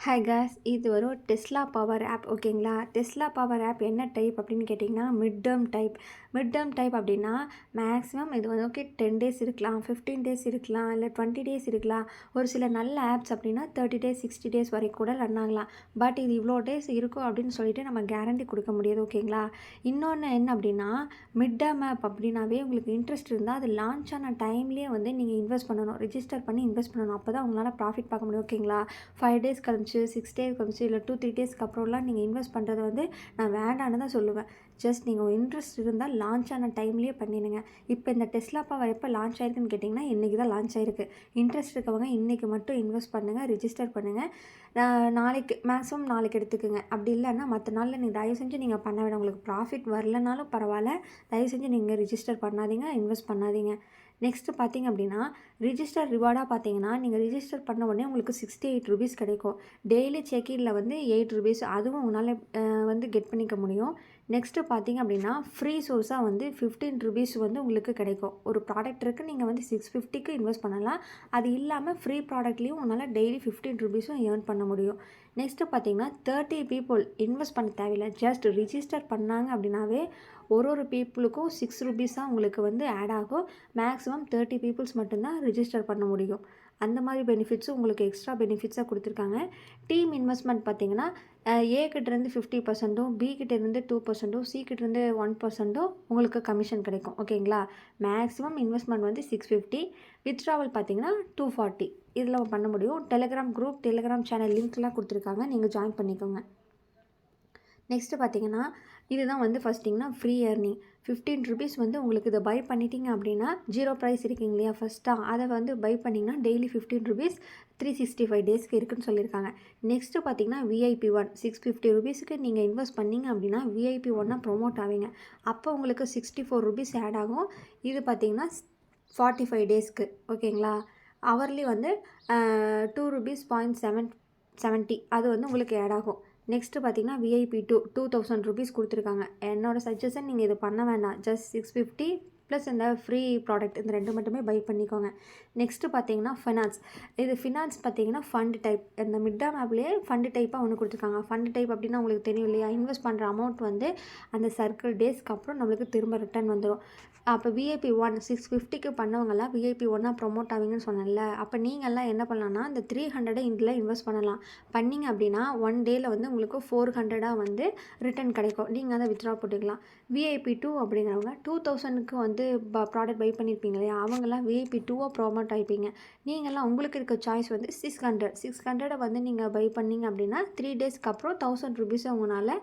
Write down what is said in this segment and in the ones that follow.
Hi guys, இது ஒரு Tesla power of. ஓகேங்களா? டெஸ்லா பவர் ஆப் என்ன டைப் அப்படின்னு கேட்டிங்கன்னா மிட் டேர்ம் டைப் அப்படின்னா மேக்ஸிமம் இது வந்து ஓகே 10 டேஸ் இருக்கலாம், 15 டேஸ் இருக்கலாம், இல்லை 20 டேஸ் இருக்கலாம். ஒரு சில நல்ல ஆப்ஸ் அப்படின்னா 30 டேஸ் 60 டேஸ் வரைக்கும் கூட ரன் ஆகலாம். பட் இது இவ்வளோ டேஸ் இருக்கும் அப்படின்னு சொல்லிட்டு நம்ம கேரண்டி கொடுக்க முடியாது. ஓகேங்களா? இன்னொன்று என்ன அப்படின்னா மிட் டேர்ம் ஆப் அப்படின்னாவே உங்களுக்கு இன்ட்ரெஸ்ட் இருந்தால் அது லான்ச் ஆன டைம்லேயே வந்து நீங்கள் இன்வெஸ்ட் பண்ணணும், ரிஜிஸ்டர் பண்ணி இன்வெஸ்ட் பண்ணணும். அப்போ தான் உங்களால் ப்ராஃபிட் பார்க்க முடியும். ஓகேங்களா? 5 டேஸ் கழிச்சு 6 டேஸ் கழிச்சு இல்லை 2-3 டேஸ்க்கு அப்புறம்லாம் நீங்கள் இன்வெஸ்ட் பண்ணுறது வந்து நான் வேண்டான்னு தான் சொல்லுவேன். ஜஸ்ட் நீங்கள் இன்ட்ரெஸ்ட் இருந்தால் லான்ச் ஆன டைம்லேயே பண்ணிடுங்க. இப்போ இந்த டெஸ்லா பவர் எப்போ லான்ச் ஆயிருக்குன்னு கேட்டிங்கன்னா இன்றைக்கி தான் லான்ச் ஆயிருக்கு. இன்ட்ரெஸ்ட் இருக்கவங்க இன்றைக்கி மட்டும் இன்வெஸ்ட் பண்ணுங்கள், ரிஜிஸ்டர் பண்ணுங்கள். நாளைக்கு மேக்ஸிமம் நாளைக்கு எடுத்துக்கோங்க. அப்படி இல்லைன்னா மற்ற நாளில் நீங்கள் தயவு செஞ்சு நீங்கள் பண்ண வேண்டாம். உங்களுக்கு ப்ராஃபிட் வரலனாலும் பரவாயில்ல, தயவு செஞ்சு நீங்கள் ரிஜிஸ்டர் பண்ணாதீங்க, இன்வெஸ்ட் பண்ணாதீங்க. நெக்ஸ்ட்டு பார்த்திங்க அப்படின்னா ரிஜிஸ்டர் ரிவார்டாக பார்த்தீங்கன்னா நீங்கள் ரிஜிஸ்டர் பண்ண உடனே உங்களுக்கு 68 ருபீஸ் கிடைக்கும். டெய்லி செக்இனில் வந்து 8 ருபீஸ் அதுவும் உங்களால் வந்து கெட் பண்ணிக்க முடியும். நெக்ஸ்ட்டு பார்த்திங்க அப்படின்னா ஃப்ரீ சோர்ஸாக வந்து 15 ருபீஸ் வந்து உங்களுக்கு கிடைக்கும். ஒரு ப்ராடக்ட் இருக்குது, நீங்கள் வந்து 650க்கு இன்வெஸ்ட் பண்ணலாம். அது இல்லாமல் ஃப்ரீ ப்ராடக்ட்லேயும் உங்களால் டெய்லி 15 ருபீஸும் ஏர்ன் பண்ண முடியும். நெக்ஸ்ட்டு பார்த்திங்கன்னா 30 பீப்புள் இன்வெஸ்ட் பண்ண தேவையில்லை. ஜஸ்ட் ரிஜிஸ்டர் பண்ணாங்க அப்படின்னாவே ஒரு பீப்புளுக்கும் 6 ருபீஸாக உங்களுக்கு வந்து ஆட் ஆகும். மேக்ஸிமம் 30 பீப்புள்ஸ் மட்டும்தான் ரிஜிஸ்டர் பண்ண முடியும். அந்த மாதிரி பெனிஃபிட்ஸும் உங்களுக்கு எக்ஸ்ட்ரா பெனிஃபிட்ஸாக கொடுத்துருக்காங்க. டீம் இன்வெஸ்ட்மெண்ட் பார்த்திங்கன்னா ஏ கிட்டேருந்து 50%, பி கிட்டேருந்து 2%, சி கிட்டேருந்து 1% உங்களுக்கு கமிஷன் கிடைக்கும். ஓகேங்களா? மேக்ஸிமம் இன்வெஸ்ட்மெண்ட் வந்து 650. வித்ட்ராவல் பார்த்திங்கன்னா 240 இதில் பண்ண முடியும். டெலிகிராம் குரூப், டெலிகிராம் சேனல் லிங்க்லாம் கொடுத்துருக்காங்க, நீங்கள் ஜாயின் பண்ணிக்கோங்க. நெக்ஸ்ட்டு பார்த்திங்கன்னா இதுதான் வந்து ஃபஸ்ட்டிங்கன்னா ஃப்ரீ ஏர்னிங். 15 ருபீஸ் வந்து உங்களுக்கு இதை பை பண்ணிட்டீங்க அப்படின்னா ஜீரோ ப்ரைஸ் இருக்கீங்க இல்லையா ஃபஸ்ட்டாக, அதை வந்து பை பண்ணிங்கன்னா டெய்லி 15 ருபீஸ் 365 டேஸ்க்கு இருக்குதுன்னு சொல்லியிருக்காங்க. நெக்ஸ்ட்டு பார்த்திங்கன்னா VIP 1 650 ருபீஸுக்கு நீங்கள் இன்வெஸ்ட் பண்ணிங்க அப்படின்னா VIP 1 ப்ரொமோட் ஆவீங்க. அப்போ உங்களுக்கு 64 ருபீஸ் ஆட் ஆகும். இது பார்த்திங்கன்னா 45 டேஸ்க்கு. ஓகேங்களா? அவர்லி வந்து 2 ருபீஸ் 0.70 அது வந்து உங்களுக்கு ஆட் ஆகும். நெக்ஸ்ட்டு பார்த்திங்கன்னா VIP 2 2000 ருபீஸ் கொடுத்துருக்காங்க. என்னோடய சஜஷன் நீங்கள் இது பண்ண வேண்டாம். ஜஸ்ட் 650 ப்ளஸ் இந்த ஃப்ரீ ப்ராடக்ட் இந்த 2 மட்டுமே பை பண்ணிக்கோங்க. நெக்ஸ்ட்டு பார்த்திங்கன்னா ஃபினான்ஸ் பார்த்திங்கன்னா ஃபண்ட் டைப். இந்த மிட் டேர்ம் ஆப்லேயே ஃபண்டு டைப்பாக ஒன்று கொடுத்துருக்காங்க. ஃபண்டு டைப் அப்படின்னா உங்களுக்கு தெரியும் இல்லையா? இன்வெஸ்ட் பண்ணுற அமௌண்ட் வந்து அந்த சர்க்கிள் டேஸ்க்கு அப்புறம் நம்மளுக்கு திரும்ப ரிட்டர்ன் வந்துடும். அப்போ VIP 1 650க்கு பண்ணவங்கலாம் VIP 1 ப்ரொமோட் ஆவீங்கன்னு சொன்னேன்ல. அப்போ நீங்கள்லாம் என்ன பண்ணலான்னா இந்த 300 இதில் இன்வெஸ்ட் பண்ணலாம். பண்ணிங்க அப்படின்னா 1 டேயில் வந்து உங்களுக்கு 400 வந்து ரிட்டர்ன் கிடைக்கும். நீங்கள் அதை வித்ட்ரா போட்டுக்கலாம். VIP 2 அப்படிங்கிறவங்க 2000க்கு வந்து ப்ராடக்ட் பை பண்ணியிருப்பீங்க இல்லையா? அவங்களாம் VIP 2 ப்ரொமோட் ஆகிப்பீங்க. நீங்கள்லாம் உங்களுக்கு இருக்க சாய்ஸ் வந்து 600 வந்து நீங்கள் பை பண்ணிங்க அப்படின்னா 3 டேஸ்க்கு அப்புறம் 1000 ருபீஸை உங்களால்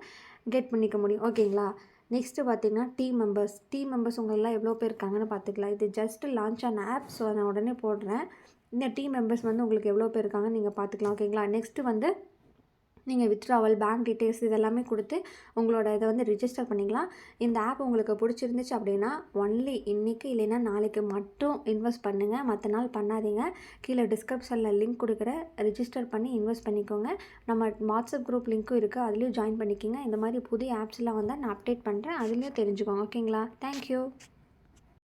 கெட் பண்ணிக்க முடியும். ஓகேங்களா? நெக்ஸ்ட்டு பார்த்திங்கன்னா டீம் மெம்பர்ஸ் உங்களெல்லாம் எவ்வளோ பேர் இருக்காங்கன்னு பார்த்துக்கலாம். இது ஜஸ்ட்டு லான்ச் ஆன ஆப், ஸோ நான் உடனே போடுறேன். இந்த டீம் மெம்பர்ஸ் வந்து உங்களுக்கு எவ்வளோ பேர் இருக்காங்கன்னு நீங்கள் பார்த்துக்கலாம். ஓகேங்களா? நெக்ஸ்ட்டு வந்து நீங்கள் வித்ட்ராவல், பேங்க் டீட்டெயில்ஸ் இதெல்லாமே கொடுத்து உங்களோட இதை வந்து ரிஜிஸ்டர் பண்ணிக்கலாம். இந்த ஆப் உங்களுக்கு பிடிச்சிருந்துச்சு அப்படின்னா ஒன்லி இன்றைக்கி இல்லைன்னா நாளைக்கு மட்டும் இன்வெஸ்ட் பண்ணுங்கள், மற்ற நாள் பண்ணாதீங்க. கீழே டிஸ்கிரிப்ஷனில் லிங்க் கொடுக்குறேன், ரிஜிஸ்டர் பண்ணி இன்வெஸ்ட் பண்ணிக்கோங்க. நம்ம வாட்ஸ்அப் குரூப் லிங்க்கும் இருக்குது, அதுலேயும் ஜாயின் பண்ணிக்கோங்க. இந்த மாதிரி புதிய ஆப்ஸ்லாம் வந்தால் நான் அப்டேட் பண்ணுறேன், அதுலேயும் தெரிஞ்சுக்கோங்க. ஓகேங்களா? தேங்க்யூ.